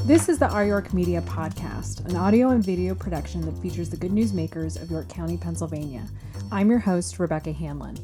This is the Our York Media Podcast, an audio and video production that features the good news makers of York County, Pennsylvania. I'm your host, Rebecca Hanlon.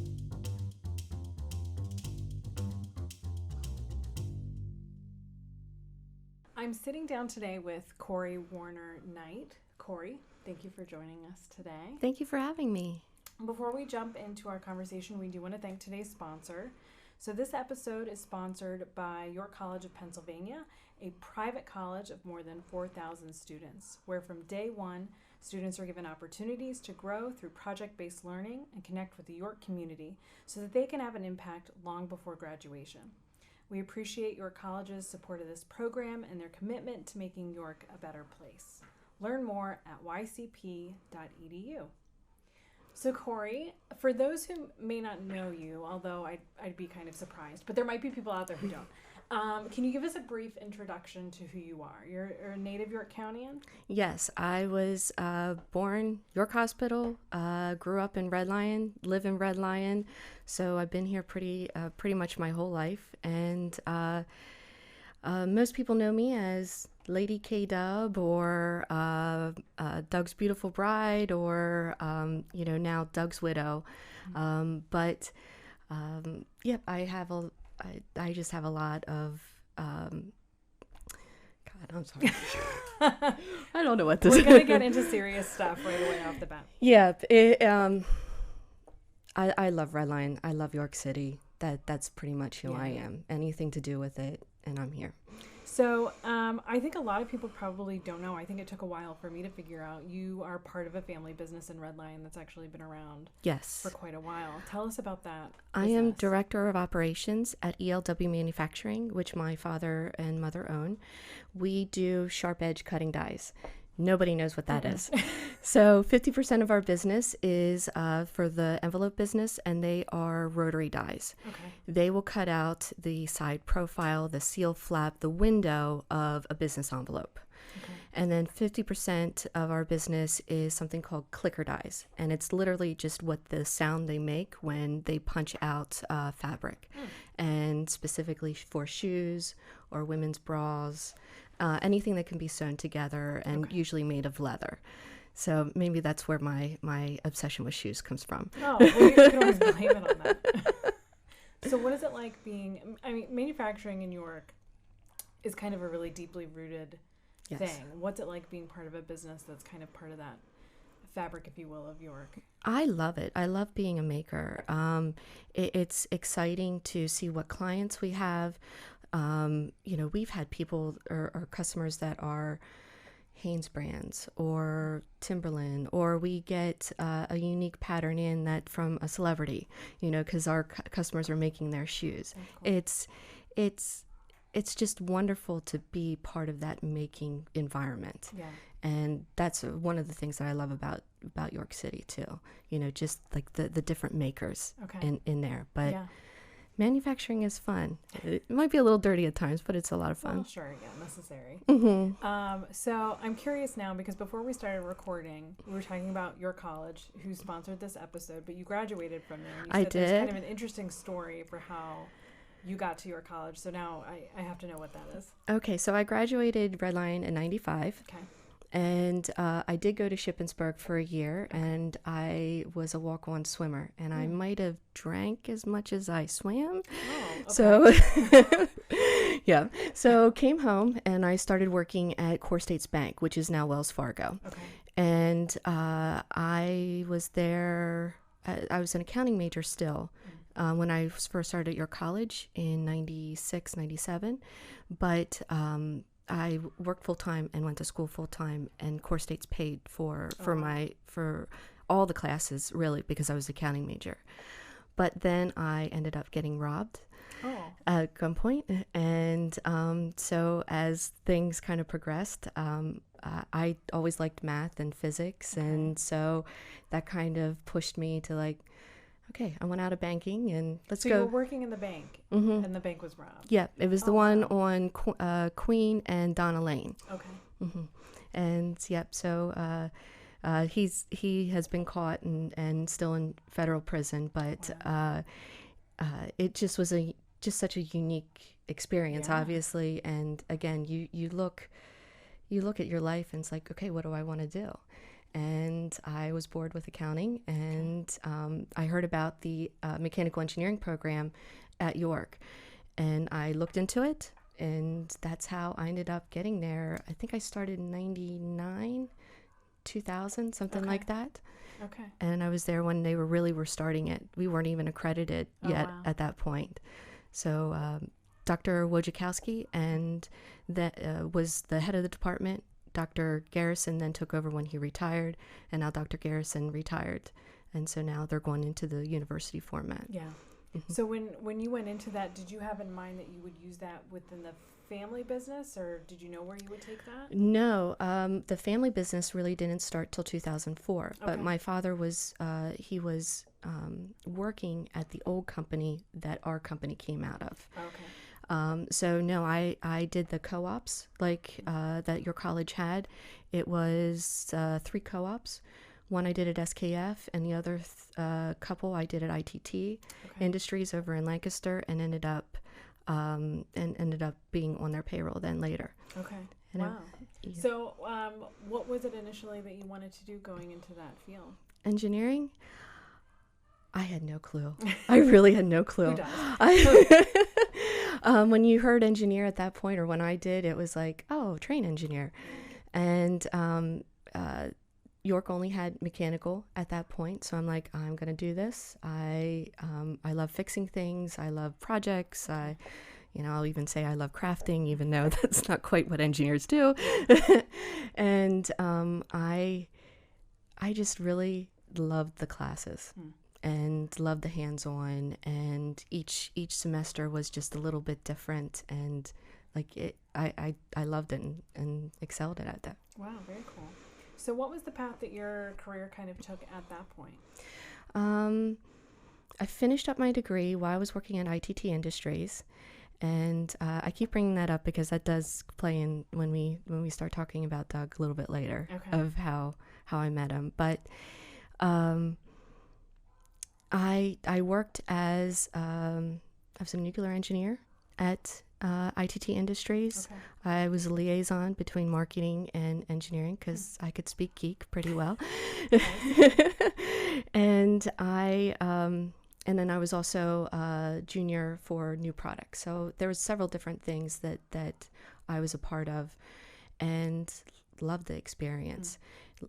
I'm sitting down today with Korey Warner Knight. Korey, thank you for joining us today. Thank you for having me. Before we jump into our conversation, we do want to thank today's sponsor. So this episode is sponsored by York College of Pennsylvania, a private college of more than 4,000 students, where from day one, students are given opportunities to grow through project-based learning and connect with the York community so that they can have an impact long before graduation. We appreciate York College's support of this program and their commitment to making York a better place. Learn more at ycp.edu. So Korey, for those who may not know you, although I'd be kind of surprised, but there might be people out there who don't, can you give us a brief introduction to who you are? You're a native York Countian? Yes, I was born York Hospital, grew up in Red Lion, live in Red Lion, so I've been here pretty much my whole life, and most people know me as Lady K-Dub or Doug's Beautiful Bride or, now Doug's Widow. But I just have a lot of, God, I'm sorry. I don't know what this is. We're going to get into serious stuff right away off the bat. Yeah. I love Red Lion. I love York City. That's pretty much who I am. Anything to do with it, and I'm here. So I think a lot of people probably don't know. I think it took a while for me to figure out you are part of a family business in Red Lion that's actually been around for quite a while. Tell us about that business. I am Director of Operations at ELW Manufacturing, which my father and mother own. We do sharp edge cutting dies. Nobody knows what that is. So 50% of our business is for the envelope business, and they are rotary dies. Okay. They will cut out the side profile, the seal flap, the window of a business envelope. Okay. And then 50% of our business is something called clicker dies. And it's literally just what the sound they make when they punch out fabric. And specifically for shoes or women's bras, anything that can be sewn together and usually made of leather. So maybe that's where my obsession with shoes comes from. Oh, well, you can always blame it on that. So what is it like manufacturing in York is kind of a really deeply rooted thing. What's it like being part of a business that's kind of part of that fabric, if you will, of York? I love it. I love being a maker. It's exciting to see what clients we have. We've had people or customers that are Hanes brands or Timberland, or we get a unique pattern in that from a celebrity, because our customers are making their shoes. Cool. It's just wonderful to be part of that making environment. Yeah. And that's one of the things that I love about York City too, just like the different makers in there. But manufacturing is fun. It might be a little dirty at times, but it's a lot of fun. Well, sure, necessary. Mm-hmm. So I'm curious now, because before we started recording, we were talking about your college, who sponsored this episode, but you graduated from there. And you said there's kind of an interesting story for how you got to your college. So now I have to know what that is. Okay, so I graduated Red Lion in 95. Okay. And I did go to Shippensburg for a year, and I was a walk-on swimmer, and I might have drank as much as I swam. Oh, okay. So, so came home, and I started working at Core States Bank, which is now Wells Fargo. Okay. And I was there, I was an accounting major still when I first started at your college in 96, 97, but I worked full-time and went to school full-time, and Core States paid for all the classes, really, because I was an accounting major. But then I ended up getting robbed at gunpoint, and so as things kind of progressed, I always liked math and physics, and so that kind of pushed me to okay, I went out of banking and let's go. So you were working in the bank, and the bank was robbed. Yeah, it was the one on Queen and Donna Lane. Okay. Mm-hmm. And so he has been caught and still in federal prison, but it just was such a unique experience, obviously. And again, you look you look at your life and it's like, okay, what do I want to do? And I was bored with accounting, and I heard about the mechanical engineering program at York, and I looked into it, and that's how I ended up getting there. I think I started in 99, 2000, something like that. Okay. And I was there when they were starting it. We weren't even accredited yet at that point. So Dr. Wojciechowski and that was the head of the department. Dr. Garrison then took over when he retired, and now Dr. Garrison retired. And so now they're going into the university format. Yeah. Mm-hmm. So when you went into that, did you have in mind that you would use that within the family business, or did you know where you would take that? No, the family business really didn't start till 2004. But my father was working at the old company that our company came out of. Okay. So no, I did the co-ops that your college had. It was 3 co-ops. One I did at SKF, and the other couple I did at ITT Industries over in Lancaster, and ended up being on their payroll then later. Okay. And wow. So what was it initially that you wanted to do going into that field? Engineering? I had no clue. I really had no clue. Who does? When you heard engineer at that point, or when I did, it was like, oh, train engineer. And York only had mechanical at that point, so I'm like, I'm gonna do this. I love fixing things. I love projects. I'll even say I love crafting, even though that's not quite what engineers do. And I just really loved the classes. And loved the hands-on, and each semester was just a little bit different, and I loved it and excelled at that. Wow, very cool. So what was the path that your career kind of took at that point? I finished up my degree while I was working at ITT Industries, and I keep bringing that up because that does play in when we start talking about Doug a little bit later of how I met him. But I worked as a nuclear engineer at ITT Industries. Okay. I was a liaison between marketing and engineering because I could speak geek pretty well. And then I was also a junior for new products. So there was several different things that I was a part of, and loved the experience.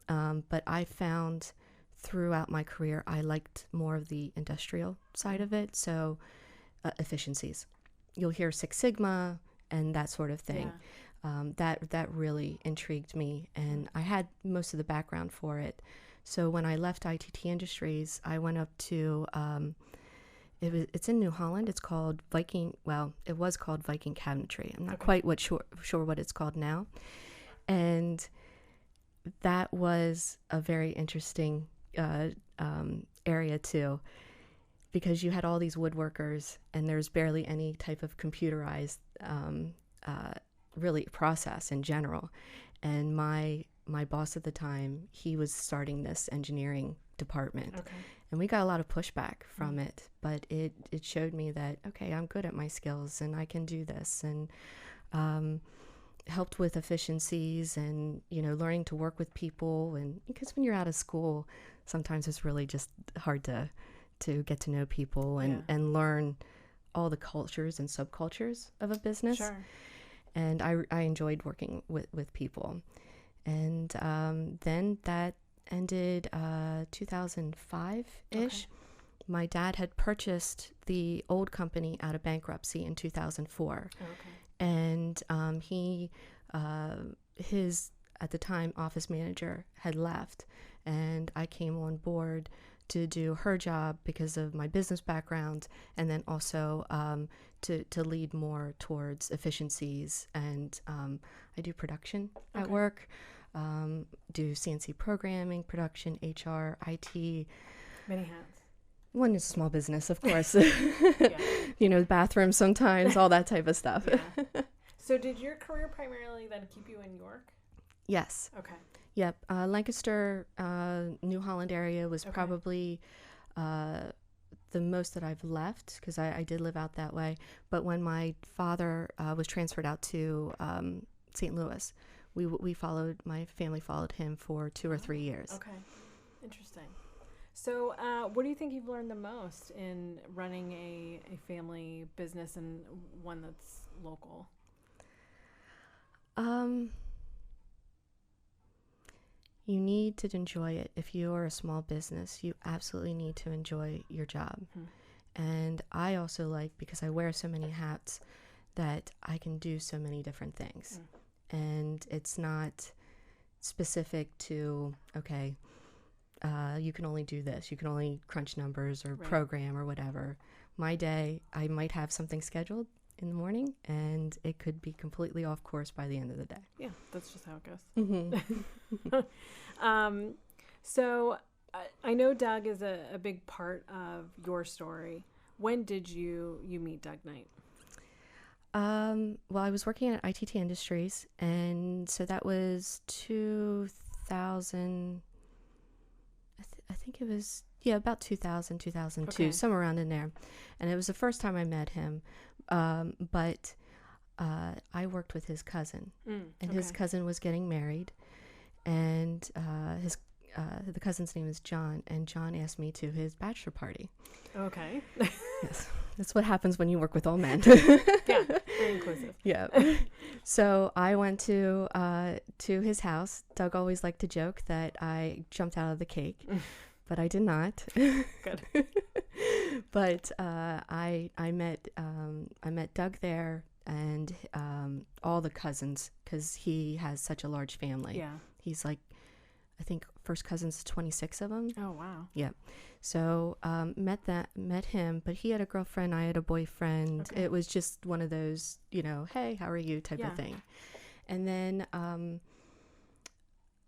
But I found throughout my career, I liked more of the industrial side of it. So efficiencies. You'll hear Six Sigma and that sort of thing. Yeah. That really intrigued me, and I had most of the background for it. So when I left ITT Industries, I went up to, it's in New Holland. It's called Viking, well, it was called Viking Cabinetry. I'm not quite sure what it's called now. And that was a very interesting area too, because you had all these woodworkers, and there's barely any type of computerized really process in general. And my boss at the time, he was starting this engineering department, and we got a lot of pushback from it, but it showed me that, okay, I'm good at my skills and I can do this, and helped with efficiencies and learning to work with people. And because when you're out of school, sometimes it's really just hard to get to know people and learn all the cultures and subcultures of a business. Sure. And I enjoyed working with people. And then that ended 2005-ish. My dad had purchased the old company out of bankruptcy in 2004. And his, at the time, office manager had left, and I came on board to do her job because of my business background, and then also to lead more towards efficiencies. And I do production at work, do CNC programming, production, HR, IT. Many hats. One is a small business, of course. Bathrooms sometimes, all that type of stuff. Yeah. So did your career primarily then keep you in York? Yes. Okay. Yep. Lancaster, New Holland area was probably the most that I've left, because I did live out that way. But when my father was transferred out to St. Louis, we followed, my family followed him for 2 or 3 years. Okay. Interesting. So what do you think you've learned the most in running a family business and one that's local? You need to enjoy it. If you are a small business, you absolutely need to enjoy your job. And I also like, because I wear so many hats, that I can do so many different things. And it's not specific to, okay, you can only do this. You can only crunch numbers or program or whatever. My day, I might have something scheduled in the morning, and it could be completely off course by the end of the day. Yeah, that's just how it goes. So I know Doug is a big part of your story. When did you meet Doug Knight? Well, I was working at ITT Industries, and so that was 2000. I think it was, about 2000, 2002, somewhere around in there. And it was the first time I met him. But I worked with his cousin, and his cousin was getting married, and the cousin's name is John, and John asked me to his bachelor party. Okay. Yes, that's what happens when you work with all men. Yeah, very inclusive. Yeah. So I went to his house. Doug always liked to joke that I jumped out of the cake, but I did not. Good. But I met Doug there, and all the cousins, because he has such a large family. Yeah. He's like, I think first cousins, 26 of them. Oh, wow. Yeah. So met him, but he had a girlfriend, I had a boyfriend. Okay. It was just one of those, hey, how are you type of thing. And then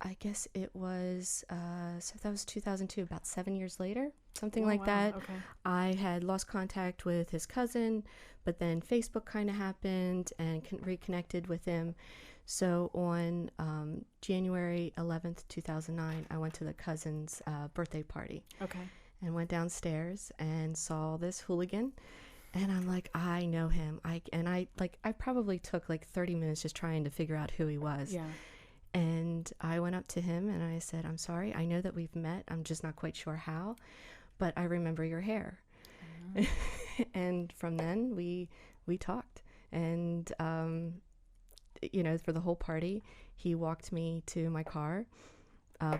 I guess it was, so that was 2002, about 7 years later, something like that. Okay. I had lost contact with his cousin, but then Facebook kind of happened and reconnected with him. So on January 11th, 2009, I went to the cousin's birthday party. Okay. And went downstairs and saw this hooligan. And I'm like, I know him. I probably took like 30 minutes just trying to figure out who he was. Yeah. And I went up to him and I said, I'm sorry. I know that we've met. I'm just not quite sure how, but I remember your hair. And from then we talked. And, for the whole party, he walked me to my car,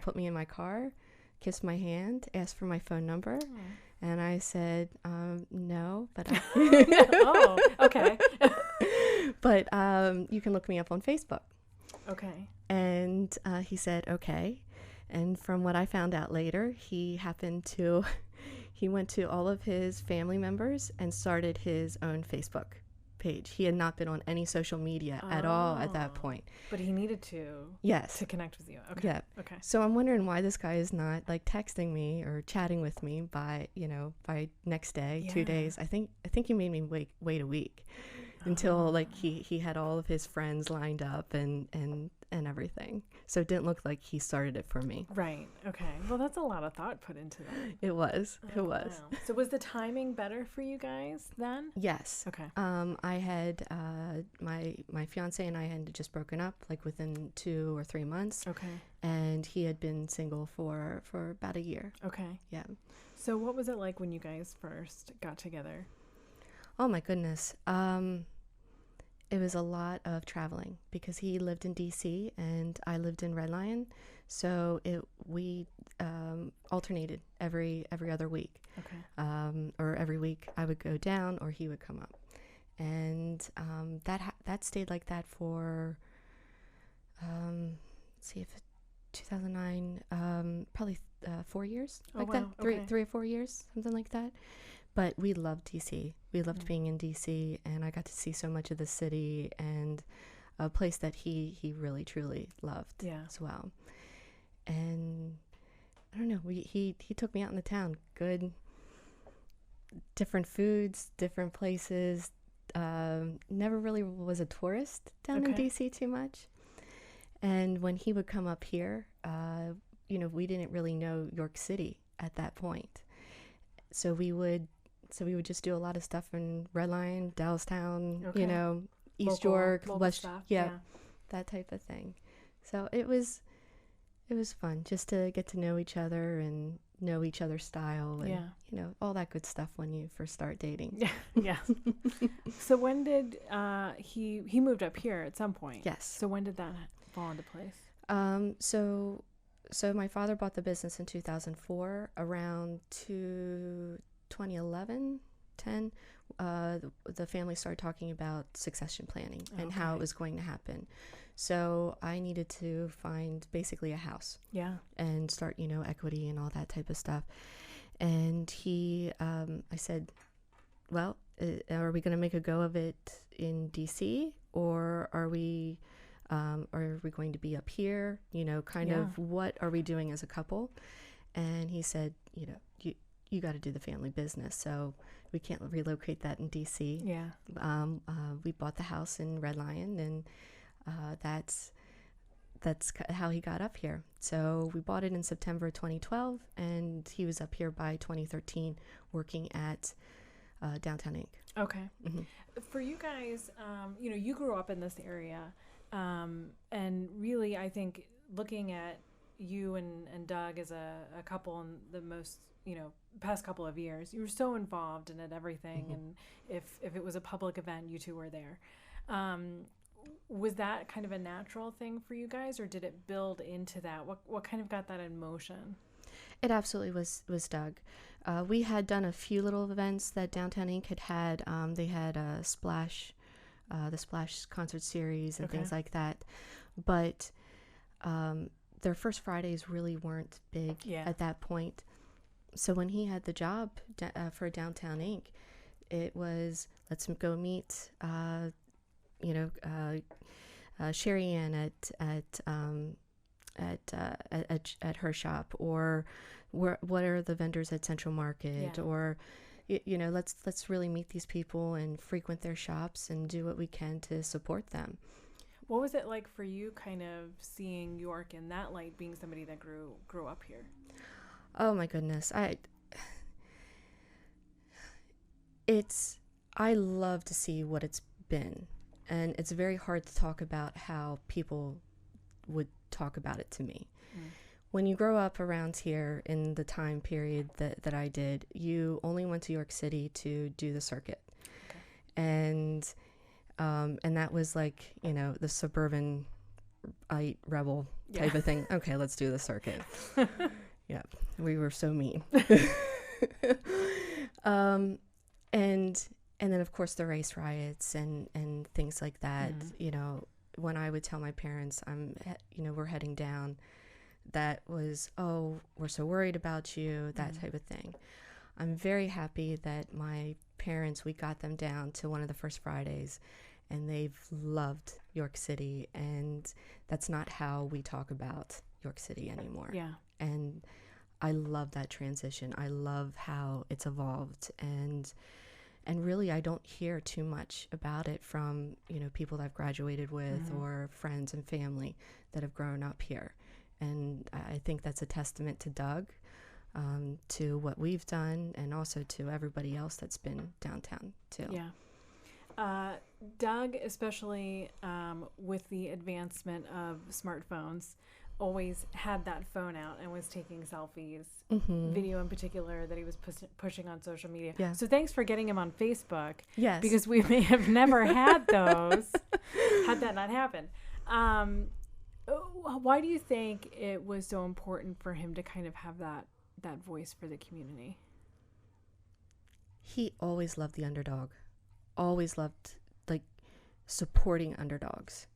put me in my car, kissed my hand, asked for my phone number. And I said, no, but Oh, okay. But you can look me up on Facebook. Okay. And he said, okay. And from what I found out later, he went to all of his family members and started his own Facebook page. He had not been on any social media at all at that point. But he needed to. Yes. To connect with you. Okay. Yeah. Okay. So I'm wondering why this guy is not like texting me or chatting with me by next day, 2 days. I think he made me wait a week until like he had all of his friends lined up and everything. So it didn't look like he started it for me. Right. Okay. Well, that's a lot of thought put into that. It was. Wow. So was the timing better for you guys then? Yes. Okay. I had my fiance and I had just broken up like within 2 or 3 months. Okay. And he had been single for about a year. Okay. Yeah. So what was it like when you guys first got together? Oh my goodness. It was a lot of traveling because he lived in DC and I lived in Red Lion. So we alternated every other week. Okay. Or every week I would go down or he would come up. And that stayed like that for, let's see, if 2009, probably 4 years, like that, three or 4 years, something like that. But we loved DC. We loved being in DC, and I got to see so much of the city and a place that he really truly loved as well. And I don't know, he took me out in the town, good, different foods, different places. Never really was a tourist down in DC too much. And when he would come up here, we didn't really know York City at that point. So we would just do a lot of stuff in Red Lion, Dallastown, East York, West, that type of thing. So it was fun just to get to know each other and know each other's style and, you know, all that good stuff when you first start dating. Yeah. Yeah. So when did he moved up here at some point? Yes. So when did that fall into place? So my father bought the business in 2004. Around 2011, 10, the family started talking about succession planning and how it was going to happen. So I needed to find basically a house. Yeah. And start, you know, equity and all that type of stuff. And I said, well, are we going to make a go of it in DC, or are we going to be up here? You know, kind of what are we doing as a couple? And he said, you know, you got to do the family business. So we can't relocate that in DC. Yeah. We bought the house in Red Lion, and that's how he got up here. So we bought it in September 2012, and he was up here by 2013 working at Downtown Inc. Okay. Mm-hmm. For you guys, you know, you grew up in this area, and really I think looking at you and Doug as a couple in the most, you know, past couple of years, you were so involved in it, everything. Mm-hmm. And if it was a public event, you two were there. Was that kind of a natural thing for you guys, or did it build into that? What kind of got that in motion? It absolutely was Doug. We had done a few little events that Downtown Inc. had. They had a Splash, the Splash concert series and things like that. But their first Fridays really weren't big at that point. So when he had the job for Downtown Inc., it was, let's go meet, Sherry Ann at her shop, or what are the vendors at Central Market, or you know, let's really meet these people and frequent their shops and do what we can to support them. What was it like for you, kind of seeing York in that light, being somebody that grew up here? Oh my goodness, I love to see what it's been. And it's very hard to talk about how people would talk about it to me. Mm. When you grow up around here in the time period that I did, you only went to York City to do the circuit. Okay. And that was like, you know, the suburban rebel type of thing. Okay, let's do the circuit. Yeah, we were so mean. And then, of course, the race riots and things like that. Mm-hmm. You know, when I would tell my parents, we're heading down, that was, oh, we're so worried about you, that type of thing. I'm very happy that my parents, we got them down to one of the first Fridays, and they've loved York City. And that's not how we talk about York City anymore. Yeah. And I love that transition. I love how it's evolved. And really, I don't hear too much about it from, you know, people that I've graduated with or friends and family that have grown up here. And I think that's a testament to Doug, to what we've done, and also to everybody else that's been downtown, too. Yeah. Doug, especially with the advancement of smartphones, always had that phone out and was taking selfies, video in particular that he was pushing on social media. Yeah. So thanks for getting him on Facebook. Yes. Because we may have never had those had that not happened. Why do you think it was so important for him to kind of have that voice for the community? He always loved the underdog. Always loved, like, supporting underdogs.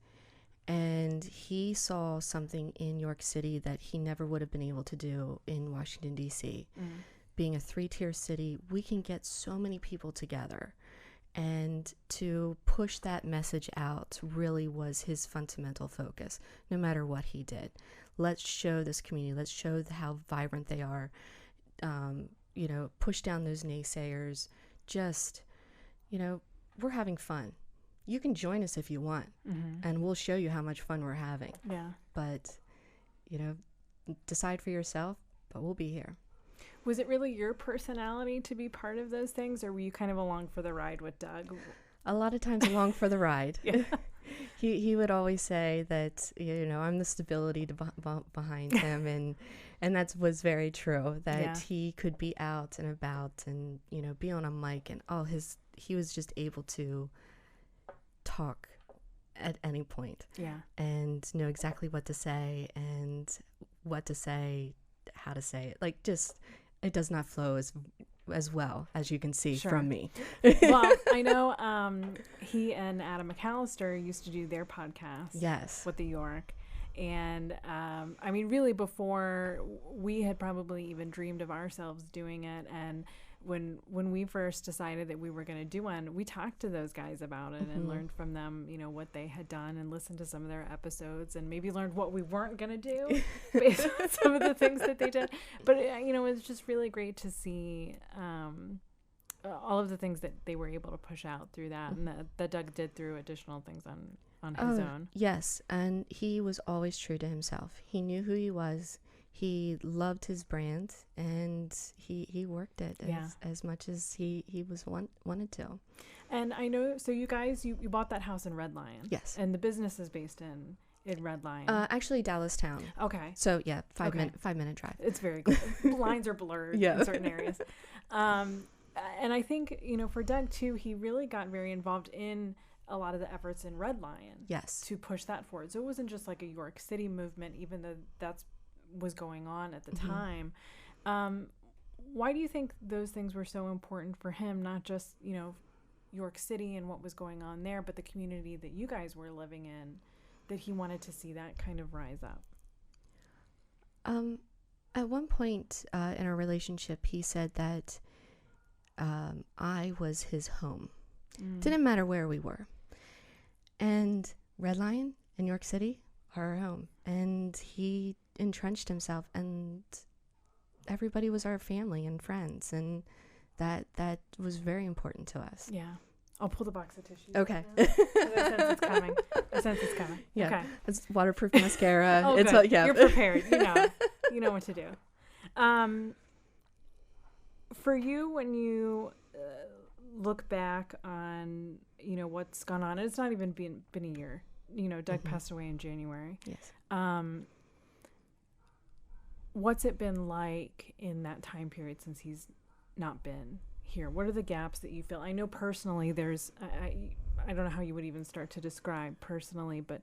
And he saw something in York City that he never would have been able to do in Washington, D.C. Being a 3-tier city, we can get so many people together. And to push that message out really was his fundamental focus, no matter what he did. Let's show this community. Let's show how vibrant they are. Push down those naysayers. Just, we're having fun. You can join us if you want, and we'll show you how much fun we're having. Yeah. But, decide for yourself, but we'll be here. Was it really your personality to be part of those things, or were you kind of along for the ride with Doug? A lot of times along for the ride. Yeah. he would always say that, I'm the stability behind him, and that was very true, that he could be out and about and, be on a mic, and he was just able to talk at any point. Yeah. And know exactly what to say and how to say it. Like, just, it does not flow as well as you can see from me. Well, I know he and Adam McAllister used to do their podcast. Yes. With the York. And I mean, really, before we had probably even dreamed of ourselves doing it. And when we first decided that we were going to do one, we talked to those guys about it and learned from them, what they had done, and listened to some of their episodes, and maybe learned what we weren't going to do based on some of the things that they did. But, it was just really great to see all of the things that they were able to push out through that, and that Doug did through additional things on his own. Yes, and he was always true to himself. He knew who he was. He loved his brand, and he worked it as much as he wanted to. And I know, so you guys, you bought that house in Red Lion. Yes. And the business is based in Red Lion. Actually, Dallas Town. Okay. So yeah, 5-minute drive. It's very good. Lines are blurred in certain areas. And I think, for Doug too, he really got very involved in a lot of the efforts in Red Lion. Yes. To push that forward. So it wasn't just like a York City movement, even though that's was going on at the time. Why do you think those things were so important for him? Not just, York City and what was going on there, but the community that you guys were living in, that he wanted to see that kind of rise up? At one point in our relationship, he said that I was his home. Didn't matter where we were. And Red Lion in York City are our home. And he entrenched himself, and everybody was our family and friends, and that was very important to us. Yeah. I'll pull the box of tissues. Okay. Right I sense it's coming. Yeah. Okay. It's waterproof mascara. Oh, it's good. Yeah. You're prepared. You know what to do. For you, when you look back on, what's gone on, and it's not even been a year. Doug passed away in January. Yes. What's it been like in that time period since he's not been here? What are the gaps that you feel? I know personally there's, I don't know how you would even start to describe personally, but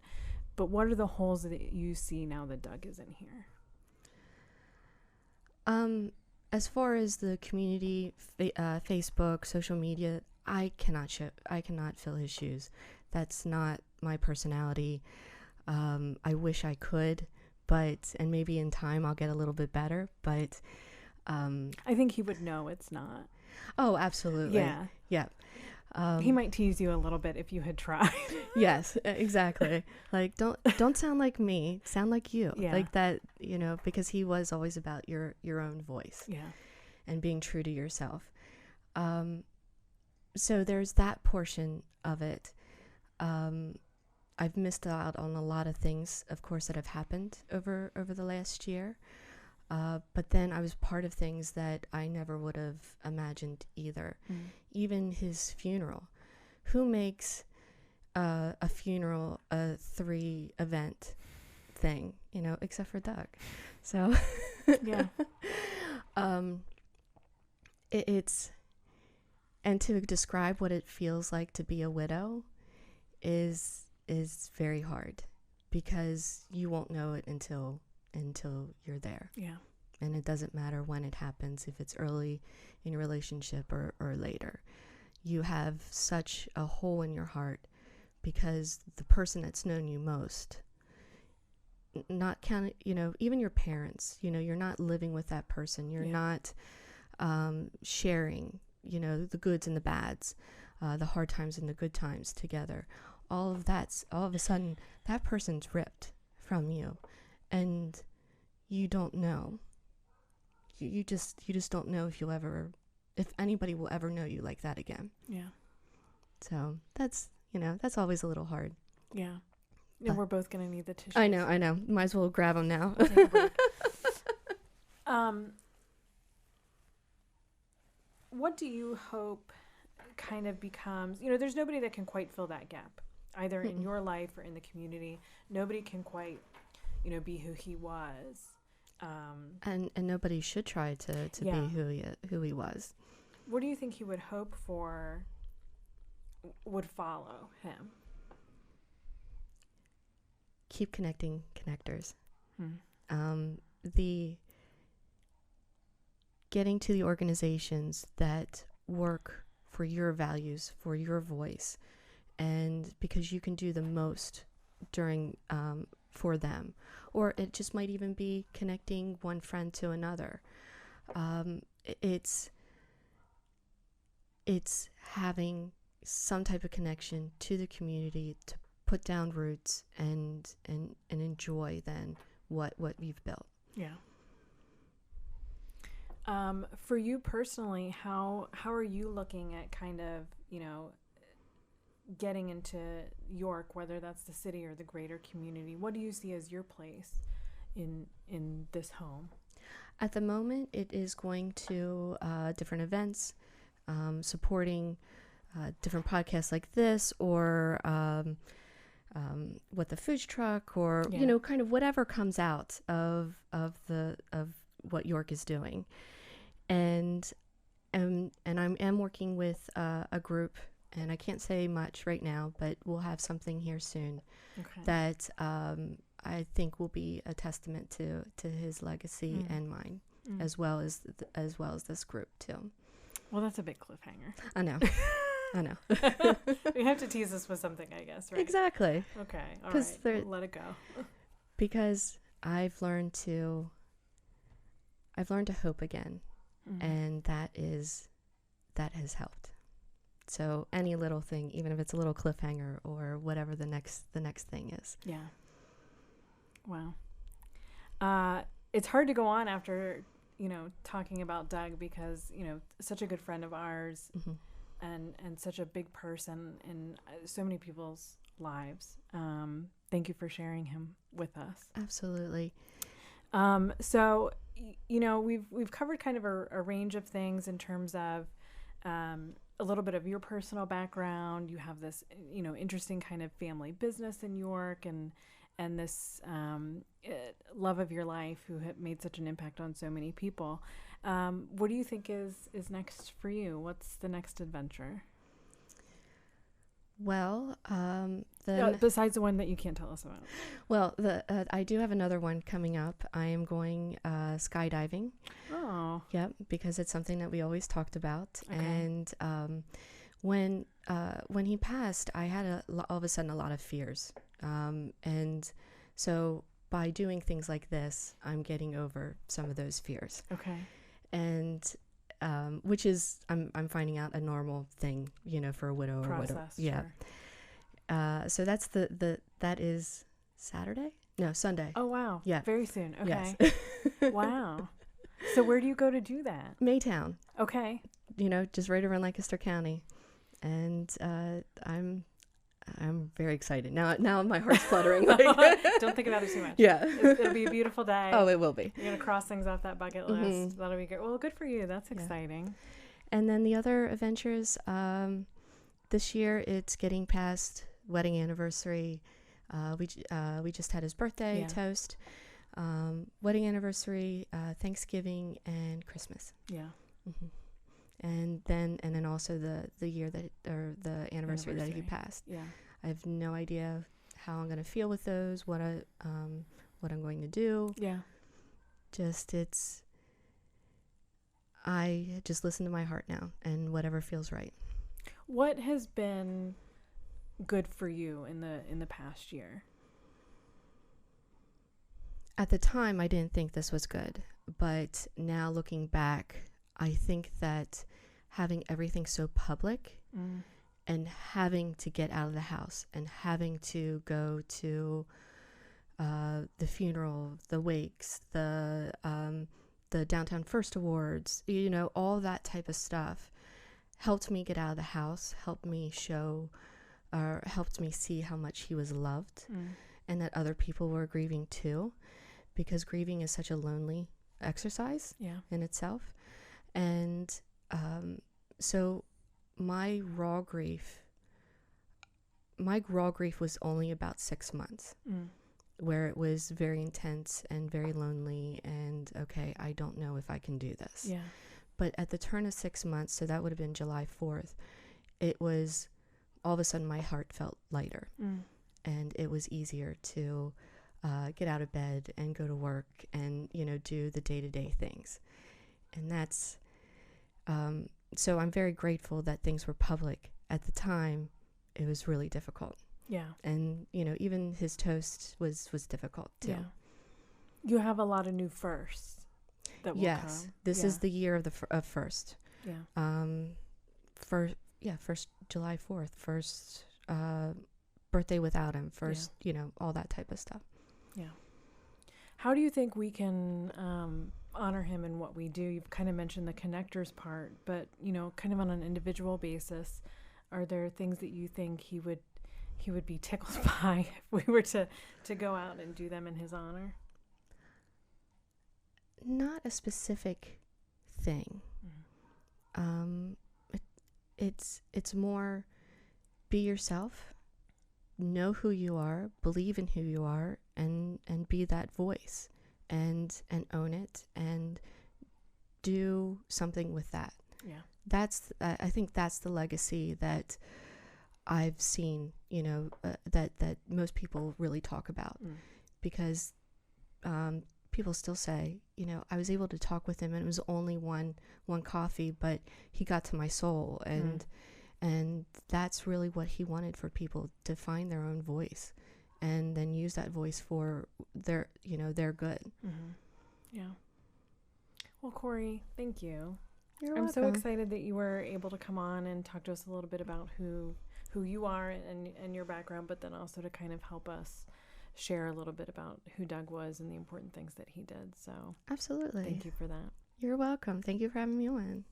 what are the holes that you see now that Doug isn't here? As far as the community, Facebook, social media, I cannot fill his shoes. That's not my personality. I wish I could, and maybe in time I'll get a little bit better, but I think he would know it's not. Oh, absolutely. Yeah. Yeah. He might tease you a little bit if you had tried. Yes, exactly. Like, don't sound like me, sound like you. Yeah. Like that, because he was always about your own voice. Yeah. And being true to yourself. So there's that portion of it. I've missed out on a lot of things, of course, that have happened over the last year. But then I was part of things that I never would have imagined either. Even his funeral. Who makes a funeral a 3-event thing, except for Doug? So, yeah. It's, and to describe what it feels like to be a widow is very hard, because you won't know it until you're there. Yeah. And it doesn't matter when it happens, if it's early in your relationship or later. You have such a hole in your heart because the person that's known you most, not counting, even your parents, you're not living with that person. You're not sharing, the goods and the bads, the hard times and the good times together. All of a sudden, that person's ripped from you, and you don't know. You just don't know if anybody will ever know you like that again. Yeah. So that's always a little hard. Yeah. And we're both going to need the tissues. I know. Might as well grab them now. Take a break. What do you hope kind of becomes, there's nobody that can quite fill that gap. either in your life or in the community. Nobody can quite, be who he was. And nobody should try to be who he was. What do you think he would hope for would follow him? Keep connecting connectors. Hmm. Getting to the organizations that work for your values, for your voice, and because you can do the most during for them. Or it just might even be connecting one friend to another. It's having some type of connection to the community to put down roots and enjoy then what you've built. Yeah. For you personally, how are you looking at kind of, getting into York, whether that's the city or the greater community? What do you see as your place in this home? At the moment, it is going to different events, supporting different podcasts like this, or with the food truck, or kind of whatever comes out of what York is doing, and I'm working with a group, and I can't say much right now, but we'll have something here soon that I think will be a testament to his legacy and mine, as well as this group too. Well, that's a big cliffhanger. I know. I know. We have to tease us with something, I guess, right? Exactly. Okay. All right. Let it go. Because I've learned to hope again, and that has helped. So any little thing, even if it's a little cliffhanger or whatever the next thing is. Yeah. Wow. It's hard to go on after, talking about Doug, because, such a good friend of ours, and such a big person in so many people's lives. Thank you for sharing him with us. Absolutely. So, we've covered kind of a range of things in terms of a little bit of your personal background. You have this, interesting kind of family business in York, and this love of your life, who have made such an impact on so many people. What do you think is next for you? What's the next adventure? Well, besides the one that you can't tell us about. Well, I do have another one coming up. I am going skydiving. Oh. Yep, because it's something that we always talked about. Okay. And when he passed, I had all of a sudden a lot of fears. And so by doing things like this, I'm getting over some of those fears. Okay. And which is I'm finding out a normal thing, for a widow process, or widow. Yeah. Sure. So that's that is Saturday? No, Sunday. Oh wow. Yeah. Very soon. Okay. Yes. Wow. So where do you go to do that? Maytown. Okay. Just right around Lancaster County, and I'm very excited now. My heart's fluttering. Don't think about it too much. Yeah. It'll be a beautiful day. Oh, it will be. You're gonna cross things off that bucket list. That'll be good. Well, good for you. That's exciting. And then the other adventures, this year it's getting past wedding anniversary. We just had his birthday toast, wedding anniversary, Thanksgiving, and Christmas. Yeah. Mm-hmm. And then also the year the anniversary that he passed. Yeah. I have no idea how I'm going to feel with those, what I'm going to do. Yeah. I just listen to my heart now, and whatever feels right. What has been good for you in the past year? At the time, I didn't think this was good, but now looking back, I think that having everything so public and having to get out of the house and having to go to the funeral, the wakes, the Downtown First Awards, all that type of stuff helped me get out of the house, helped me see how much he was loved and that other people were grieving too, because grieving is such a lonely exercise in itself. And so my raw grief my raw grief was only about 6 months, where it was very intense and very lonely and, okay, I don't know if I can do this. Yeah. But at the turn of 6 months, so that would have been July 4th, it was all of a sudden my heart felt lighter, and it was easier to get out of bed and go to work and, do the day-to-day things. And that's, so I'm very grateful that things were public. At the time, it was really difficult. Yeah. And, even his toast was difficult too. Yeah. You have a lot of new firsts that will come. This is the year of first. Yeah. First July 4th, first birthday without him, first, all that type of stuff. Yeah. How do you think we can honor him in what we do? You've kind of mentioned the connectors part, but, kind of on an individual basis, are there things that you think he would be tickled by if we were to go out and do them in his honor? Not a specific thing. It's more be yourself, know who you are, believe in who you are, and be that voice, and own it, and do something with that. Yeah. I think that's the legacy that I've seen, that most people really talk about, because people still say, I was able to talk with him, and it was only one coffee, but he got to my soul, and that's really what he wanted, for people to find their own voice, and then use that voice for their good. Yeah. Well, Korey, thank you. You're I'm welcome. so excited that you were able to come on and talk to us a little bit about who you are and your background, but then also to kind of help us share a little bit about who Doug was and the important things that he did. So absolutely. Thank you for that. You're welcome. Thank you for having me on.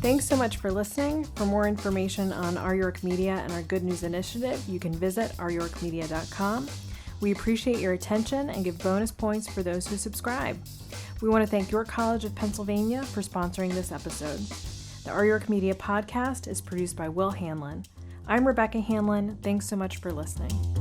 Thanks so much for listening. For more information on Our York Media and our Good News Initiative, you can visit ouryorkmedia.com. We appreciate your attention and give bonus points for those who subscribe. We want to thank York College of Pennsylvania for sponsoring this episode. The Our York Media podcast is produced by Will Hanlon. I'm Rebecca Hanlon. Thanks so much for listening.